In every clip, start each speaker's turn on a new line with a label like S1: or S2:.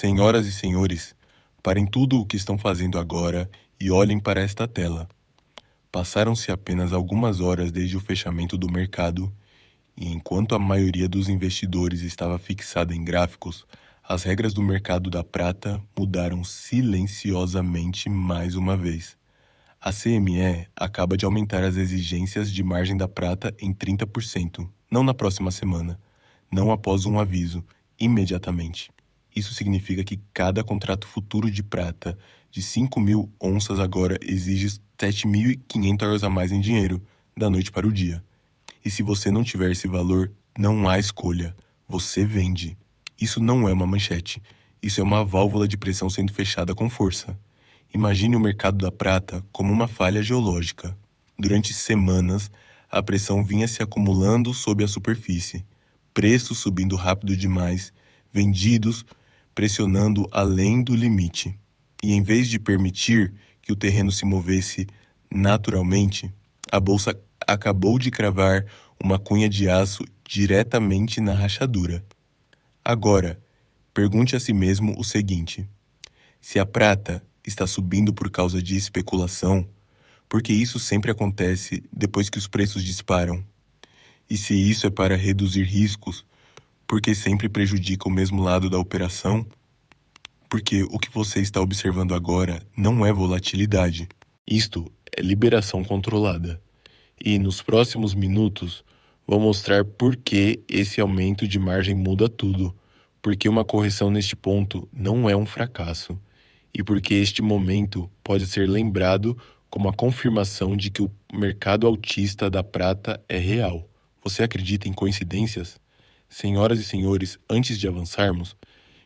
S1: Senhoras e senhores, parem tudo o que estão fazendo agora e olhem para esta tela. Passaram-se apenas algumas horas desde o fechamento do mercado e enquanto a maioria dos investidores estava fixada em gráficos, as regras do mercado da prata mudaram silenciosamente mais uma vez. A CME acaba de aumentar as exigências de margem da prata em 30%, não na próxima semana, não após um aviso, imediatamente. Isso significa que cada contrato futuro de prata de 5.000 onças agora exige $7.500 a mais em dinheiro, da noite para o dia. E se você não tiver esse valor, não há escolha. Você vende. Isso não é uma manchete. Isso é uma válvula de pressão sendo fechada com força. Imagine o mercado da prata como uma falha geológica. Durante semanas, a pressão vinha se acumulando sob a superfície. Preços subindo rápido demais, vendidos pressionando além do limite. E em vez de permitir que o terreno se movesse naturalmente, a bolsa acabou de cravar uma cunha de aço diretamente na rachadura. Agora, pergunte a si mesmo o seguinte: se a prata está subindo por causa de especulação, porque isso sempre acontece depois que os preços disparam. E se isso é para reduzir riscos, porque sempre prejudica o mesmo lado da operação, porque o que você está observando agora não é volatilidade. Isto é liberação controlada. E nos próximos minutos vou mostrar por que esse aumento de margem muda tudo, porque uma correção neste ponto não é um fracasso, e porque este momento pode ser lembrado como a confirmação de que o mercado altista da prata é real. Você acredita em coincidências? Senhoras e senhores, antes de avançarmos,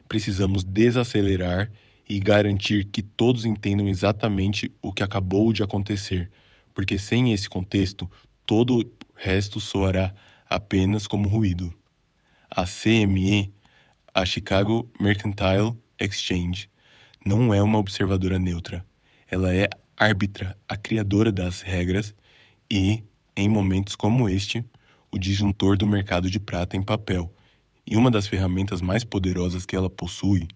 S1: precisamos desacelerar e garantir que todos entendam exatamente o que acabou de acontecer, porque sem esse contexto, todo o resto soará apenas como ruído. A CME, a Chicago Mercantile Exchange, não é uma observadora neutra. Ela é árbitra, a criadora das regras e, em momentos como este, o disjuntor do mercado de prata em papel. E uma das ferramentas mais poderosas que ela possui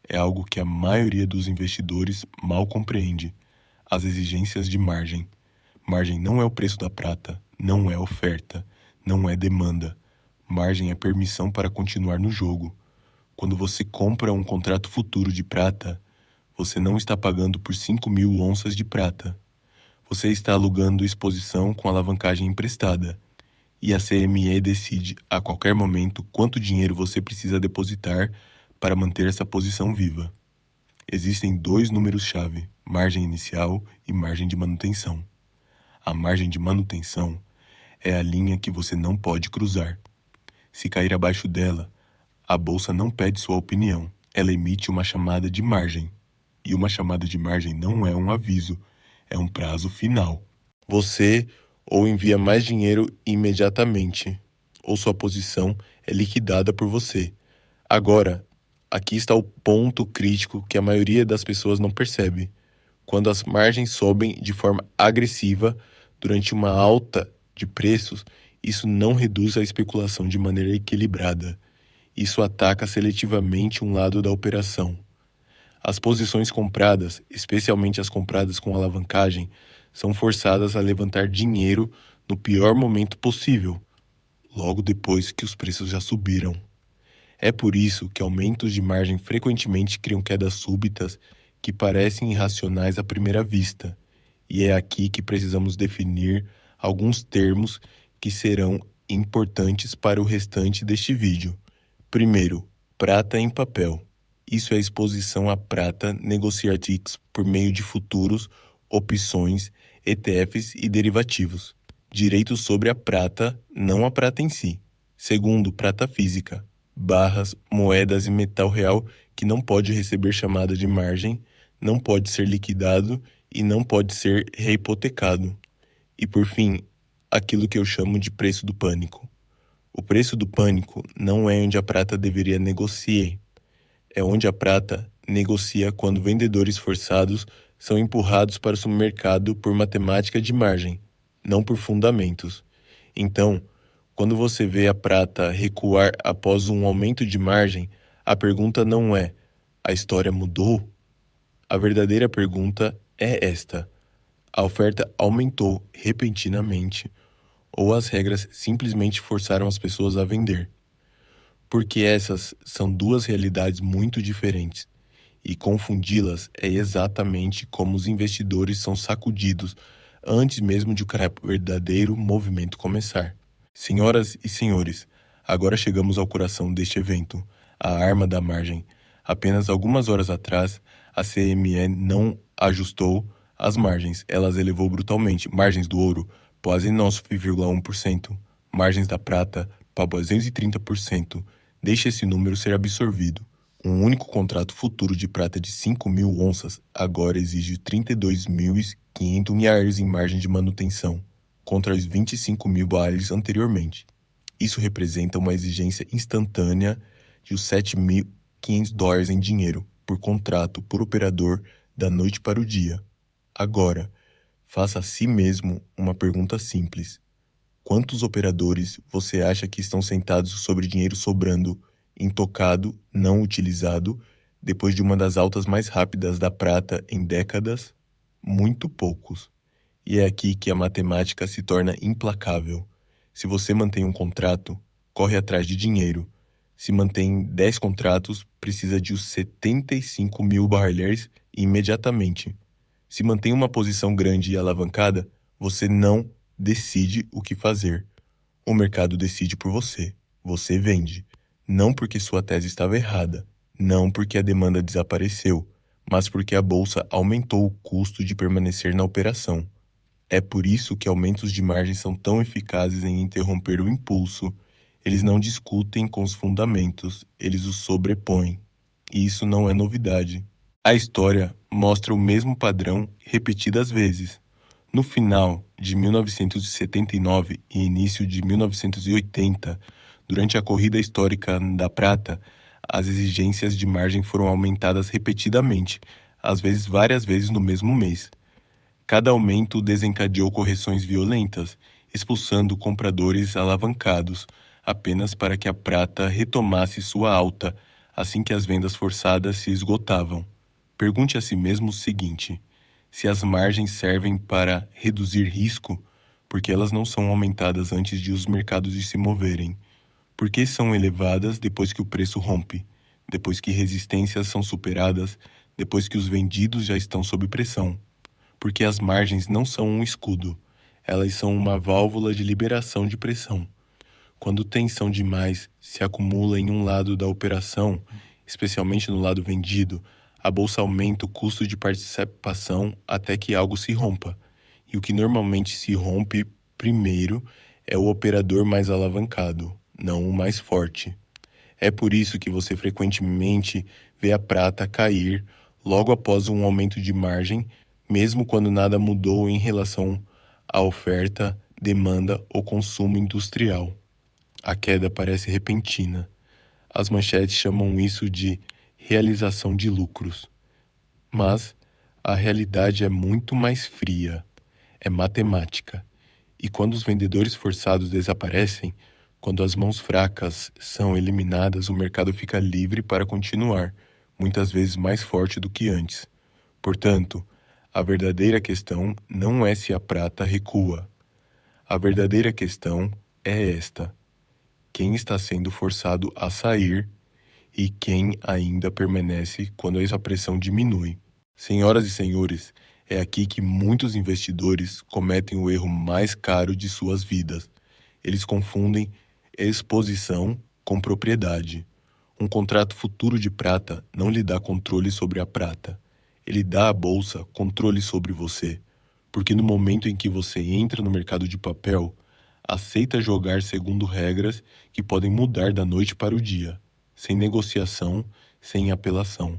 S1: é algo que a maioria dos investidores mal compreende: as exigências de margem. Margem não é o preço da prata, não é oferta, não é demanda. Margem é permissão para continuar no jogo. Quando você compra um contrato futuro de prata, você não está pagando por 5.000 onças de prata. Você está alugando exposição com alavancagem emprestada. E a CME decide, a qualquer momento, quanto dinheiro você precisa depositar para manter essa posição viva. Existem dois números-chave, margem inicial e margem de manutenção. A margem de manutenção é a linha que você não pode cruzar. Se cair abaixo dela, a bolsa não pede sua opinião, ela emite uma chamada de margem. E uma chamada de margem não é um aviso, é um prazo final. Você ou envia mais dinheiro imediatamente, ou sua posição é liquidada por você. Agora, aqui está o ponto crítico que a maioria das pessoas não percebe. Quando as margens sobem de forma agressiva durante uma alta de preços, isso não reduz a especulação de maneira equilibrada. Isso ataca seletivamente um lado da operação. As posições compradas, especialmente as compradas com alavancagem, são forçadas a levantar dinheiro no pior momento possível, logo depois que os preços já subiram. É por isso que aumentos de margem frequentemente criam quedas súbitas que parecem irracionais à primeira vista, e é aqui que precisamos definir alguns termos que serão importantes para o restante deste vídeo. Primeiro, prata em papel. Isso é a exposição à prata negociatrix por meio de futuros, opções, ETFs e derivativos. Direitos sobre a prata, não a prata em si. Segundo, prata física. Barras, moedas e metal real que não pode receber chamada de margem, não pode ser liquidado e não pode ser reipotecado. E por fim, aquilo que eu chamo de preço do pânico. O preço do pânico não é onde a prata deveria negociar. É onde a prata negocia quando vendedores forçados são empurrados para o mercado por matemática de margem, não por fundamentos. Então, quando você vê a prata recuar após um aumento de margem, a pergunta não é: A história mudou? A verdadeira pergunta é esta: a oferta aumentou repentinamente ou as regras simplesmente forçaram as pessoas a vender? Porque essas são duas realidades muito diferentes, e confundi-las é exatamente como os investidores são sacudidos antes mesmo de o verdadeiro movimento começar. Senhoras e senhores, agora chegamos ao coração deste evento, a arma da margem. Apenas algumas horas atrás, a CME não ajustou as margens, elas elevou brutalmente. Margens do ouro, quase 9,1%. Margens da prata, para 230%. Deixe esse número ser absorvido. Um único contrato futuro de prata de 5.000 onças agora exige 32.500 reais em margem de manutenção, contra os 25.000 barris anteriormente. Isso representa uma exigência instantânea de os 7.500 dólares em dinheiro por contrato por operador da noite para o dia. Agora, faça a si mesmo uma pergunta simples. Quantos operadores você acha que estão sentados sobre dinheiro sobrando, intocado, não utilizado, depois de uma das altas mais rápidas da prata em décadas? Muito poucos. E é aqui que a matemática se torna implacável. Se você mantém um contrato, corre atrás de dinheiro. Se mantém 10 contratos, precisa de os 75.000 barrilheiros imediatamente. Se mantém uma posição grande e alavancada, você não decide o que fazer. O mercado decide por você. Você vende. Não porque sua tese estava errada, não porque a demanda desapareceu, mas porque a bolsa aumentou o custo de permanecer na operação. É por isso que aumentos de margem são tão eficazes em interromper o impulso. Eles não discutem com os fundamentos, eles os sobrepõem. E isso não é novidade. A história mostra o mesmo padrão repetidas vezes. No final de 1979 e início de 1980, durante a corrida histórica da prata, as exigências de margem foram aumentadas repetidamente, às vezes várias vezes no mesmo mês. Cada aumento desencadeou correções violentas, expulsando compradores alavancados, apenas para que a prata retomasse sua alta assim que as vendas forçadas se esgotavam. Pergunte a si mesmo o seguinte: se as margens servem para reduzir risco, por que elas não são aumentadas antes de os mercados se moverem? Por que são elevadas depois que o preço rompe, depois que resistências são superadas, depois que os vendidos já estão sob pressão? Porque as margens não são um escudo, elas são uma válvula de liberação de pressão. Quando tensão demais se acumula em um lado da operação, especialmente no lado vendido, a bolsa aumenta o custo de participação até que algo se rompa. E o que normalmente se rompe primeiro é o operador mais alavancado, não o mais forte. É por isso que você frequentemente vê a prata cair logo após um aumento de margem, mesmo quando nada mudou em relação à oferta, demanda ou consumo industrial. A queda parece repentina. As manchetes chamam isso de realização de lucros. Mas a realidade é muito mais fria, é matemática. E quando os vendedores forçados desaparecem, quando as mãos fracas são eliminadas, o mercado fica livre para continuar, muitas vezes mais forte do que antes. Portanto, a verdadeira questão não é se a prata recua. A verdadeira questão é esta: quem está sendo forçado a sair e quem ainda permanece quando essa pressão diminui. Senhoras e senhores, é aqui que muitos investidores cometem o erro mais caro de suas vidas. Eles confundem exposição com propriedade. Um contrato futuro de prata não lhe dá controle sobre a prata. Ele dá à bolsa controle sobre você. Porque no momento em que você entra no mercado de papel, aceita jogar segundo regras que podem mudar da noite para o dia, sem negociação, sem apelação.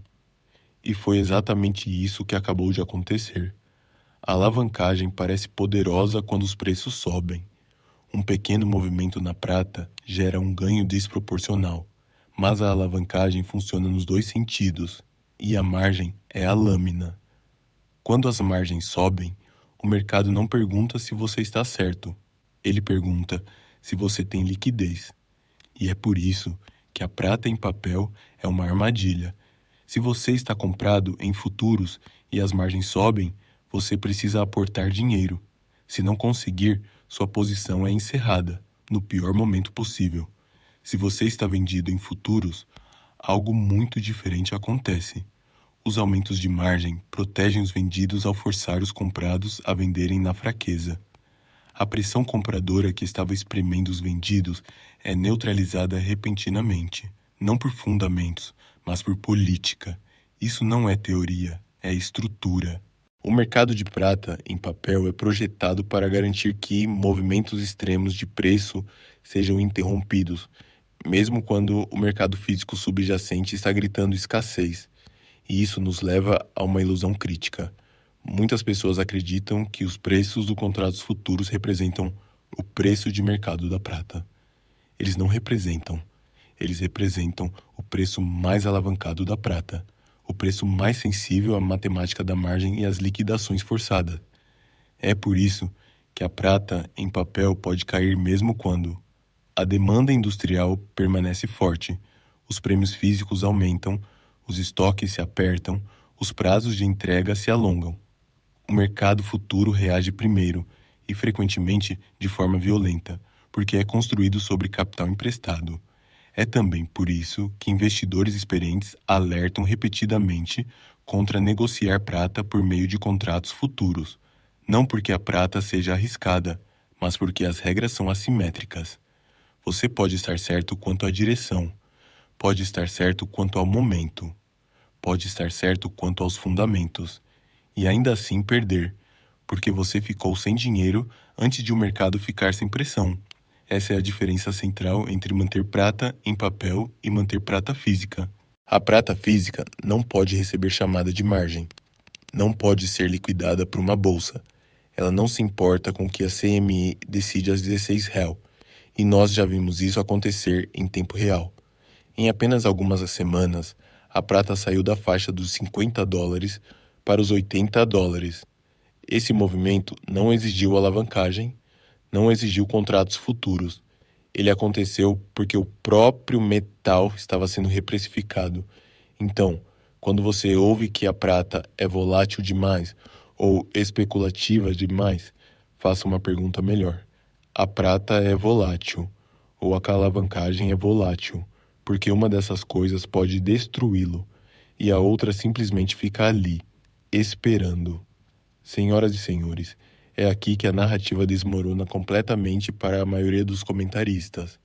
S1: E foi exatamente isso que acabou de acontecer. A alavancagem parece poderosa quando os preços sobem. Um pequeno movimento na prata gera um ganho desproporcional, mas a alavancagem funciona nos dois sentidos, e a margem é a lâmina. Quando as margens sobem, o mercado não pergunta se você está certo. Ele pergunta se você tem liquidez. E é por isso que a prata em papel é uma armadilha. Se você está comprado em futuros e as margens sobem, você precisa aportar dinheiro. Se não conseguir, sua posição é encerrada, no pior momento possível. Se você está vendido em futuros, algo muito diferente acontece. Os aumentos de margem protegem os vendidos ao forçar os comprados a venderem na fraqueza. A pressão compradora que estava espremendo os vendidos é neutralizada repentinamente, não por fundamentos, mas por política. Isso não é teoria, é estrutura. O mercado de prata em papel é projetado para garantir que movimentos extremos de preço sejam interrompidos, mesmo quando o mercado físico subjacente está gritando escassez. E isso nos leva a uma ilusão crítica. Muitas pessoas acreditam que os preços dos contratos futuros representam o preço de mercado da prata. Eles não representam. Eles representam o preço mais alavancado da prata, o preço mais sensível à matemática da margem e às liquidações forçadas. É por isso que a prata em papel pode cair mesmo quando a demanda industrial permanece forte, os prêmios físicos aumentam, os estoques se apertam, os prazos de entrega se alongam. O mercado futuro reage primeiro e frequentemente de forma violenta, porque é construído sobre capital emprestado. É também por isso que investidores experientes alertam repetidamente contra negociar prata por meio de contratos futuros, não porque a prata seja arriscada, mas porque as regras são assimétricas. Você pode estar certo quanto à direção, pode estar certo quanto ao momento, pode estar certo quanto aos fundamentos, e ainda assim perder, porque você ficou sem dinheiro antes de o mercado ficar sem pressão. Essa é a diferença central entre manter prata em papel e manter prata física. A prata física não pode receber chamada de margem, não pode ser liquidada por uma bolsa. Ela não se importa com o que a CME decide às 16 réu, e nós já vimos isso acontecer em tempo real. Em apenas algumas semanas, a prata saiu da faixa dos $50 para os $80. Esse movimento não exigiu alavancagem, não exigiu contratos futuros. Ele aconteceu porque o próprio metal estava sendo reprecificado. Então, quando você ouve que a prata é volátil demais ou especulativa demais, faça uma pergunta melhor. A prata é volátil ou a alavancagem é volátil, porque uma dessas coisas pode destruí-lo e a outra simplesmente fica ali, esperando. Senhoras e senhores, é aqui que a narrativa desmorona completamente para a maioria dos comentaristas.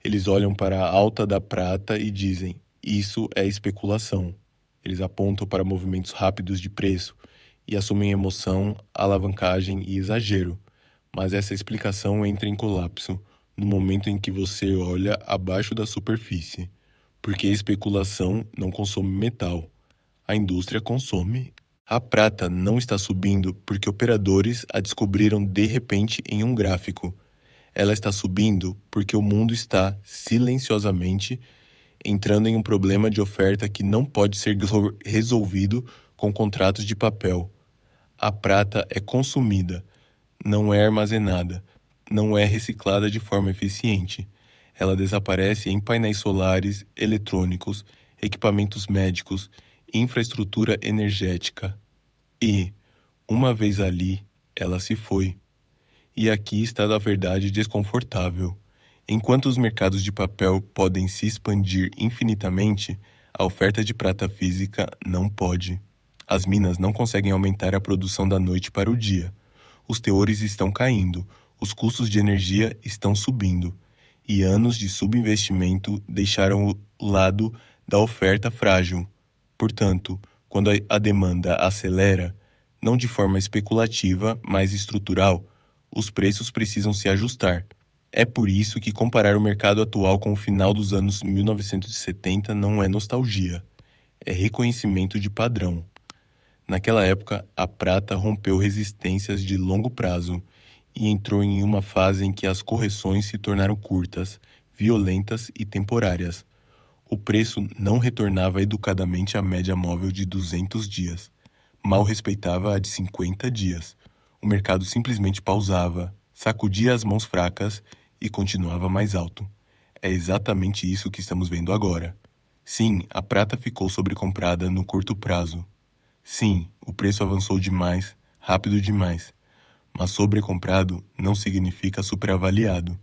S1: Eles olham para a alta da prata e dizem: isso é especulação. Eles apontam para movimentos rápidos de preço e assumem emoção, alavancagem e exagero. Mas essa explicação entra em colapso no momento em que você olha abaixo da superfície, porque especulação não consome metal. A indústria consome. A prata não está subindo porque operadores a descobriram de repente em um gráfico. Ela está subindo porque o mundo está, silenciosamente, entrando em um problema de oferta que não pode ser resolvido com contratos de papel. A prata é consumida, não é armazenada, não é reciclada de forma eficiente. Ela desaparece em painéis solares, eletrônicos, equipamentos médicos, infraestrutura energética. E, uma vez ali, ela se foi. E aqui está a verdade desconfortável. Enquanto os mercados de papel podem se expandir infinitamente, a oferta de prata física não pode. As minas não conseguem aumentar a produção da noite para o dia. Os teores estão caindo, os custos de energia estão subindo, e anos de subinvestimento deixaram o lado da oferta frágil. Portanto, quando a demanda acelera, não de forma especulativa, mas estrutural, os preços precisam se ajustar. É por isso que comparar o mercado atual com o final dos anos 1970 não é nostalgia, é reconhecimento de padrão. Naquela época, a prata rompeu resistências de longo prazo e entrou em uma fase em que as correções se tornaram curtas, violentas e temporárias. O preço não retornava educadamente à média móvel de 200 dias. Mal respeitava a de 50 dias. O mercado simplesmente pausava, sacudia as mãos fracas e continuava mais alto. É exatamente isso que estamos vendo agora. Sim, a prata ficou sobrecomprada no curto prazo. Sim, o preço avançou demais, rápido demais. Mas sobrecomprado não significa superavaliado.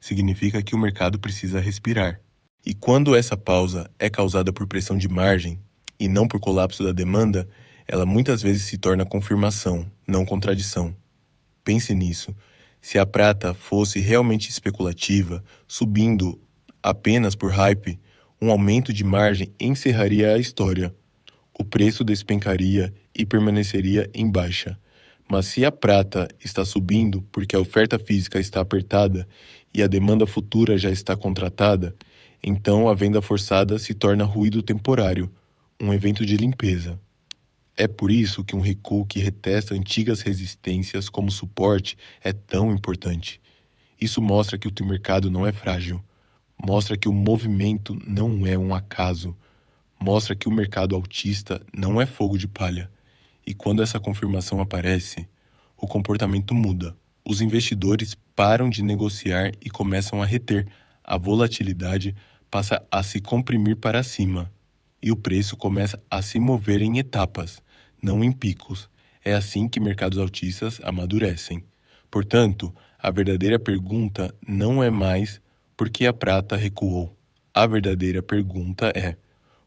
S1: Significa que o mercado precisa respirar. E quando essa pausa é causada por pressão de margem e não por colapso da demanda, ela muitas vezes se torna confirmação, não contradição. Pense nisso. Se a prata fosse realmente especulativa, subindo apenas por hype, um aumento de margem encerraria a história. O preço despencaria e permaneceria em baixa. Mas se a prata está subindo porque a oferta física está apertada e a demanda futura já está contratada, então a venda forçada se torna ruído temporário, um evento de limpeza. É por isso que um recuo que retesta antigas resistências como suporte é tão importante. Isso mostra que o teu mercado não é frágil, mostra que o movimento não é um acaso, mostra que o mercado altista não é fogo de palha. E quando essa confirmação aparece, o comportamento muda. Os investidores param de negociar e começam a reter. A volatilidade passa a se comprimir para cima e o preço começa a se mover em etapas, não em picos. É assim que mercados altistas amadurecem. Portanto, a verdadeira pergunta não é mais por que a prata recuou. A verdadeira pergunta é: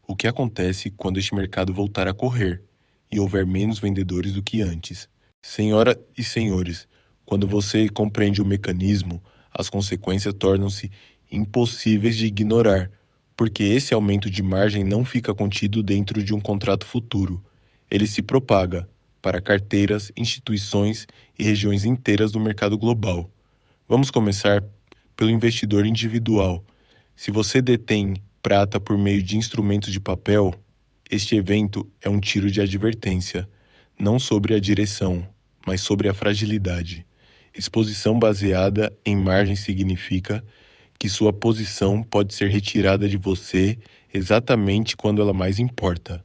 S1: o que acontece quando este mercado voltar a correr e houver menos vendedores do que antes? Senhoras e senhores, quando você compreende o mecanismo, as consequências tornam-se impossíveis de ignorar, porque esse aumento de margem não fica contido dentro de um contrato futuro. Ele se propaga para carteiras, instituições e regiões inteiras do mercado global. Vamos começar pelo investidor individual. Se você detém prata por meio de instrumentos de papel, este evento é um tiro de advertência, não sobre a direção, mas sobre a fragilidade. Exposição baseada em margem significa que sua posição pode ser retirada de você exatamente quando ela mais importa.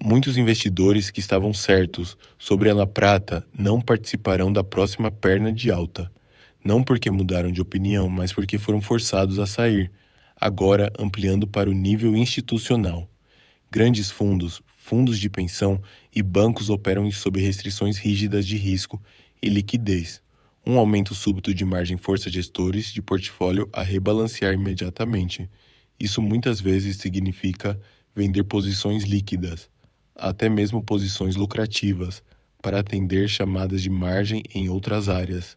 S1: Muitos investidores que estavam certos sobre a La Prata não participarão da próxima perna de alta, não porque mudaram de opinião, mas porque foram forçados a sair, agora ampliando para o nível institucional. Grandes fundos, fundos de pensão e bancos operam sob restrições rígidas de risco e liquidez. Um aumento súbito de margem força gestores de portfólio a rebalancear imediatamente. Isso muitas vezes significa vender posições líquidas, até mesmo posições lucrativas, para atender chamadas de margem em outras áreas.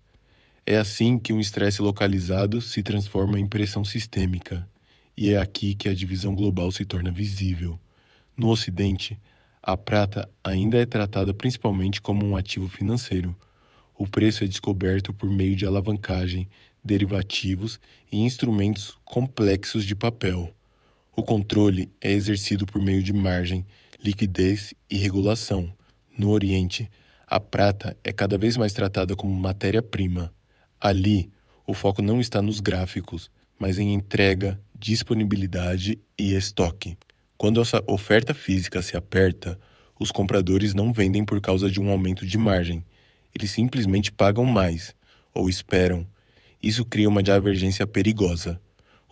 S1: É assim que um estresse localizado se transforma em pressão sistêmica, e é aqui que a divisão global se torna visível. No Ocidente, a prata ainda é tratada principalmente como um ativo financeiro. O preço é descoberto por meio de alavancagem, derivativos e instrumentos complexos de papel. O controle é exercido por meio de margem, liquidez e regulação. No Oriente, a prata é cada vez mais tratada como matéria-prima. Ali, o foco não está nos gráficos, mas em entrega, disponibilidade e estoque. Quando essa oferta física se aperta, os compradores não vendem por causa de um aumento de margem. Eles simplesmente pagam mais, ou esperam. Isso cria uma divergência perigosa.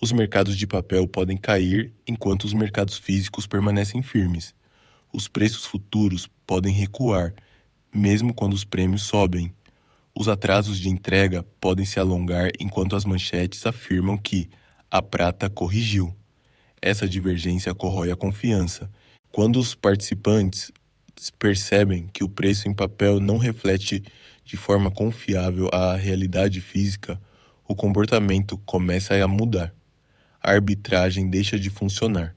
S1: Os mercados de papel podem cair enquanto os mercados físicos permanecem firmes. Os preços futuros podem recuar, mesmo quando os prêmios sobem. Os atrasos de entrega podem se alongar enquanto as manchetes afirmam que a prata corrigiu. Essa divergência corrói a confiança. Quando os participantes percebem que o preço em papel não reflete de forma confiável a realidade física, o comportamento começa a mudar. A arbitragem deixa de funcionar.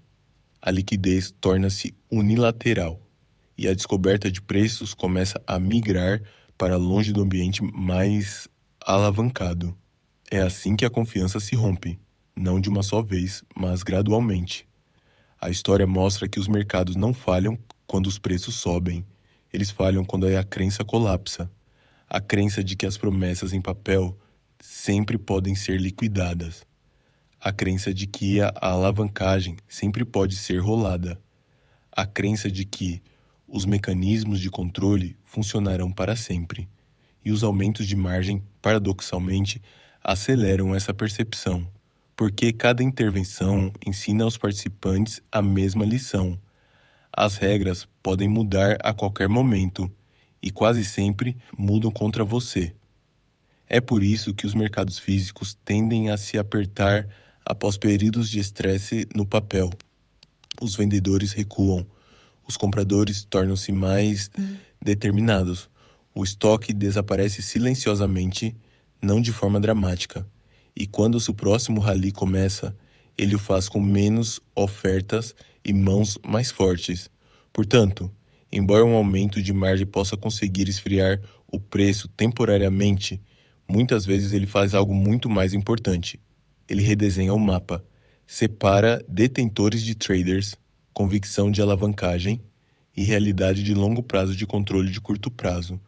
S1: A liquidez torna-se unilateral e a descoberta de preços começa a migrar para longe do ambiente mais alavancado. É assim que a confiança se rompe, não de uma só vez, mas gradualmente. A história mostra que os mercados não falham quando os preços sobem, eles falham quando a crença colapsa. A crença de que as promessas em papel sempre podem ser liquidadas. A crença de que a alavancagem sempre pode ser rolada. A crença de que os mecanismos de controle funcionarão para sempre. E os aumentos de margem, paradoxalmente, aceleram essa percepção. Porque cada intervenção ensina aos participantes a mesma lição. As regras podem mudar a qualquer momento e quase sempre mudam contra você. É por isso que os mercados físicos tendem a se apertar após períodos de estresse no papel. Os vendedores recuam, os compradores tornam-se mais determinados. O estoque desaparece silenciosamente, não de forma dramática. E quando o próximo rally começa, ele o faz com menos ofertas e mãos mais fortes. Portanto, embora um aumento de margem possa conseguir esfriar o preço temporariamente, muitas vezes ele faz algo muito mais importante. Ele redesenha o mapa, separa detentores de traders, convicção de alavancagem e realidade de longo prazo de controle de curto prazo.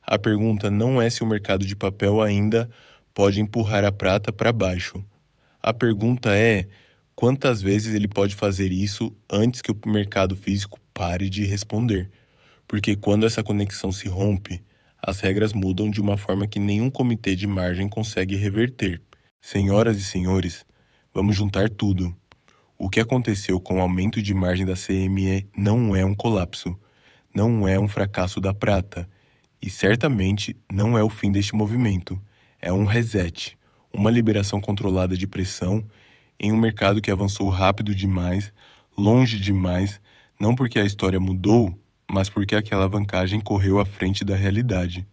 S1: A pergunta não é se o mercado de papel ainda pode empurrar a prata para baixo. A pergunta é quantas vezes ele pode fazer isso antes que o mercado físico pare de responder. Porque quando essa conexão se rompe, as regras mudam de uma forma que nenhum comitê de margem consegue reverter. Senhoras e senhores, vamos juntar tudo. O que aconteceu com o aumento de margem da CME não é um colapso, não é um fracasso da prata, e certamente não é o fim deste movimento. É um reset, uma liberação controlada de pressão em um mercado que avançou rápido demais, longe demais, não porque a história mudou, mas porque aquela alavancagem correu à frente da realidade.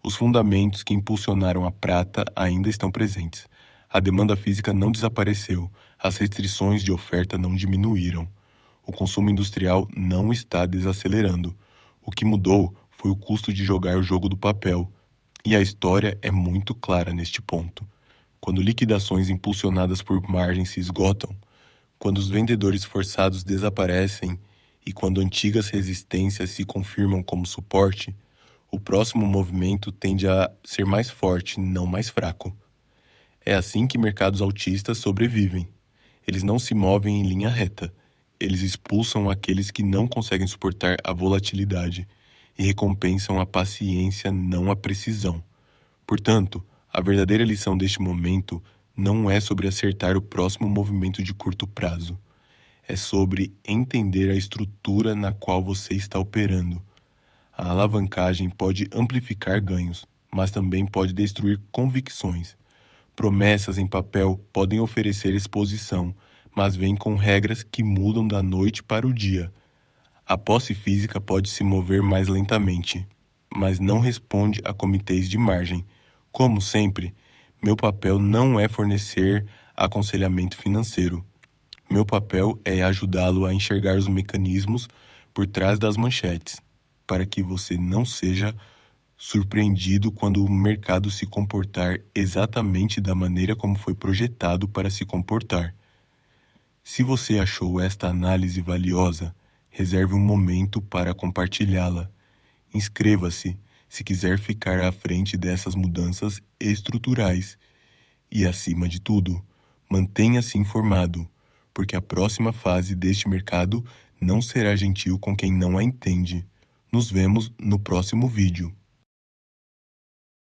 S1: Os fundamentos que impulsionaram a prata ainda estão presentes. A demanda física não desapareceu, as restrições de oferta não diminuíram. O consumo industrial não está desacelerando. O que mudou foi o custo de jogar o jogo do papel. E a história é muito clara neste ponto. Quando liquidações impulsionadas por margem se esgotam, quando os vendedores forçados desaparecem e quando antigas resistências se confirmam como suporte, o próximo movimento tende a ser mais forte, não mais fraco. É assim que mercados altistas sobrevivem. Eles não se movem em linha reta. Eles expulsam aqueles que não conseguem suportar a volatilidade e recompensam a paciência, não a precisão. Portanto, a verdadeira lição deste momento não é sobre acertar o próximo movimento de curto prazo. É sobre entender a estrutura na qual você está operando. A alavancagem pode amplificar ganhos, mas também pode destruir convicções. Promessas em papel podem oferecer exposição, mas vêm com regras que mudam da noite para o dia. A posse física pode se mover mais lentamente, mas não responde a comitês de margem. Como sempre, meu papel não é fornecer aconselhamento financeiro. Meu papel é ajudá-lo a enxergar os mecanismos por trás das manchetes, para que você não seja surpreendido quando o mercado se comportar exatamente da maneira como foi projetado para se comportar. Se você achou esta análise valiosa, reserve um momento para compartilhá-la. Inscreva-se se quiser ficar à frente dessas mudanças estruturais. E, acima de tudo, mantenha-se informado, porque a próxima fase deste mercado não será gentil com quem não a entende. Nos vemos no próximo vídeo.